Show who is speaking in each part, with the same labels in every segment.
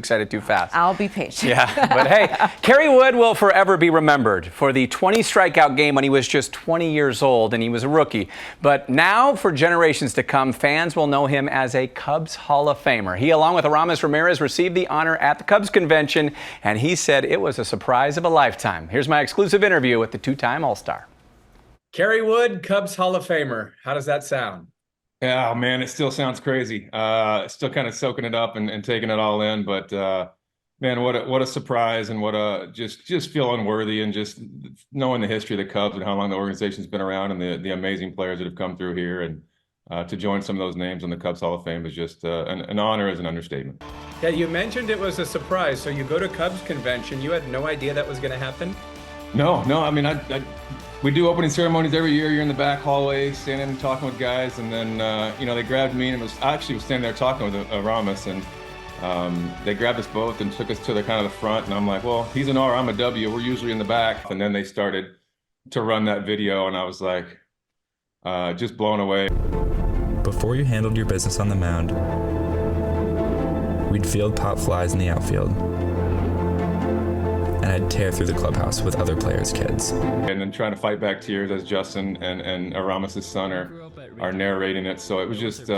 Speaker 1: Excited too fast.
Speaker 2: I'll be patient.
Speaker 1: Yeah, but hey, Kerry Wood will forever be remembered for the 20 strikeout game when he was just 20 years old and he was a rookie. But now, for generations to come, fans will know him as a Cubs Hall of Famer. He, along with Aramis Ramirez, received the honor at the Cubs convention, and he said it was a surprise of a lifetime. Here's my exclusive interview with the two-time All-Star. Kerry Wood, Cubs Hall of Famer. How does that sound?
Speaker 3: Yeah, man, it still sounds crazy. Still kind of soaking it up and taking it all in. But man, what a surprise, and what a just feel unworthy, and just knowing the history of the Cubs and how long the organization's been around, and the amazing players that have come through here, and to join some of those names on the Cubs Hall of Fame is just an honor, as an understatement.
Speaker 1: Yeah, you mentioned it was a surprise. So you go to Cubs convention, you had no idea that was going to happen?
Speaker 3: No. I mean, we do opening ceremonies every year. You're in the back hallway, standing and talking with guys, and then they grabbed me, and I actually was standing there talking with Aramis, and they grabbed us both and took us to the kind of the front, and I'm like, well, he's an R, I'm a W. We're usually in the back. And then they started to run that video, and I was like, just blown away.
Speaker 4: Before you handled your business on the mound, we'd field pop flies in the outfield, and I'd tear through the clubhouse with other players' kids.
Speaker 3: And then trying to fight back tears as Justin and Aramis' son are narrating it. So it was just,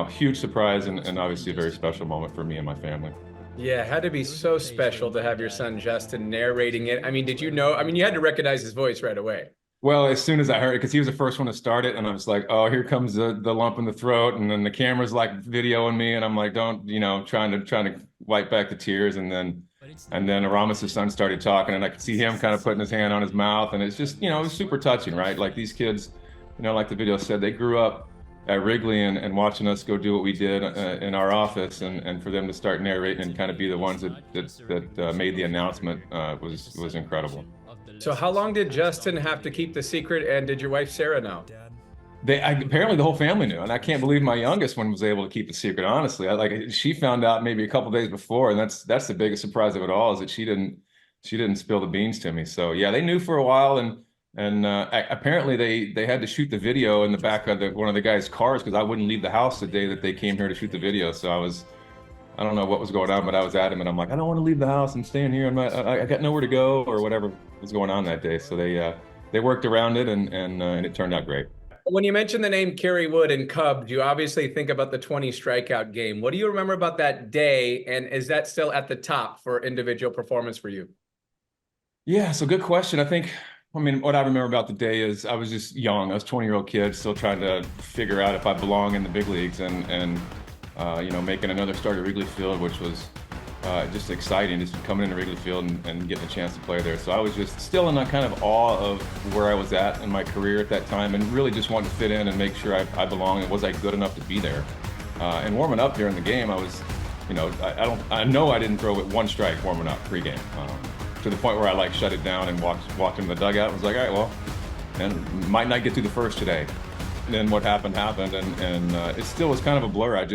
Speaker 3: huge surprise, and obviously a very special moment for me and my family.
Speaker 1: Yeah, it had to be so special to have your son Justin narrating it. I mean, did you know? I mean, you had to recognize his voice right away.
Speaker 3: Well, as soon as I heard it, because he was the first one to start it, and I was like, oh, here comes the lump in the throat, and then the camera's like videoing me, and I'm like, trying to wipe back the tears, and then Aramis' son started talking, and I could see him kind of putting his hand on his mouth, and it's just, it was super touching, right? Like, these kids, like the video said, they grew up at Wrigley and watching us go do what we did in our office, and for them to start narrating and kind of be the ones that made the announcement was incredible.
Speaker 1: So how long did Justin have to keep the secret, and did your wife Sarah know?
Speaker 3: Apparently the whole family knew, and I can't believe my youngest one was able to keep the secret. Honestly, she found out maybe a couple days before, and that's the biggest surprise of it all, is that she didn't spill the beans to me. So yeah, they knew for a while, and apparently they had to shoot the video in the back of one of the guys' cars, because I wouldn't leave the house the day that they came here to shoot the video. So I don't know what was going on, but I was adamant. I'm like, I don't want to leave the house. I'm staying here. I got nowhere to go, or whatever was going on that day. So they worked around it, and it turned out great.
Speaker 1: When you mention the name Kerry Wood and Cubs, you obviously think about the 20 strikeout game. What do you remember about that day, and is that still at the top for individual performance for you?
Speaker 3: Yeah, so good question. What I remember about the day is I was just young. I was a 20-year-old kid, still trying to figure out if I belong in the big leagues, and making another start at Wrigley Field, which was just exciting, just coming into Wrigley Field and getting a chance to play there. So I was just still in that kind of awe of where I was at in my career at that time, and really just wanted to fit in and make sure I belonged, and was I good enough to be there. And warming up during the game, I was, I know I didn't throw with one strike warming up pregame, to the point where I shut it down and walked into the dugout and was like, all right, well, and might not get through the first today. And then what happened, and it still was kind of a blur.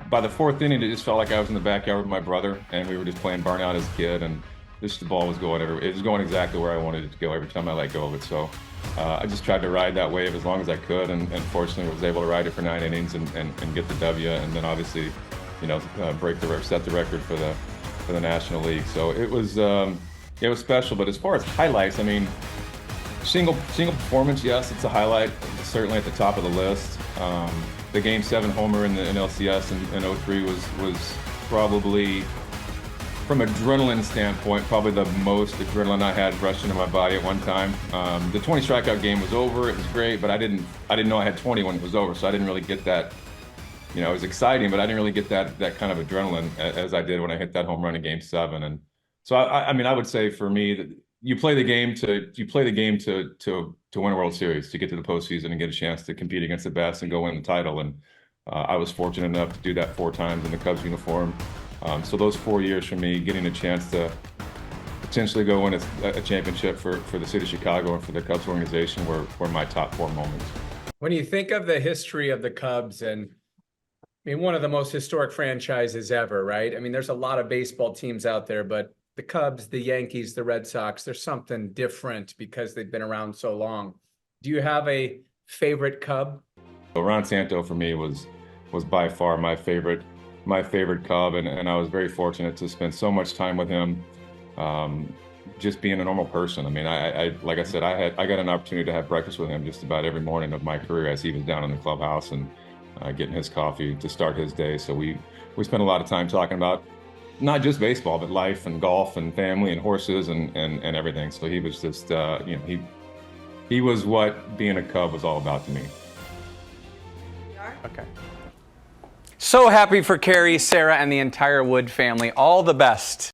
Speaker 3: By the fourth inning, it just felt like I was in the backyard with my brother, and we were just playing burnout as a kid, and the ball was going everywhere. It was going exactly where I wanted it to go every time I let go of it. So I just tried to ride that wave as long as I could, and fortunately was able to ride it for 9 innings and get the W, and then obviously, set the record for the National League. So it was special. But as far as highlights, single performance, yes, it's a highlight. It's certainly at the top of the list. The Game 7 homer in LCS in 03 was probably, from adrenaline standpoint, probably the most adrenaline I had rushed into my body at one time. The 20 strikeout game was over. It was great, but I didn't know I had 20 when it was over, so I didn't really get that. It was exciting, but I didn't really get that kind of adrenaline as I did when I hit that home run in Game 7. And so I would say for me that you play the game to win a World Series, to get to the postseason and get a chance to compete against the best and go win the title. And I was fortunate enough to do that 4 times in the Cubs uniform. So those 4 years for me, getting a chance to potentially go win a championship for the city of Chicago and for the Cubs organization were my top 4 moments.
Speaker 1: When you think of the history of the Cubs, and one of the most historic franchises ever, right? There's a lot of baseball teams out there, but the Cubs, the Yankees, the Red Sox, there's something different because they've been around so long. Do you have a favorite Cub?
Speaker 3: Ron Santo for me was by far my favorite my favorite Cub, and I was very fortunate to spend so much time with him, just being a normal person. I mean, I like I said, I got an opportunity to have breakfast with him just about every morning of my career as he was down in the clubhouse and getting his coffee to start his day. So we spent a lot of time talking about not just baseball, but life and golf and family and horses and everything. So he was just, he was what being a Cub was all about to me.
Speaker 1: Okay. So happy for Kerry, Sarah, and the entire Wood family. All the best.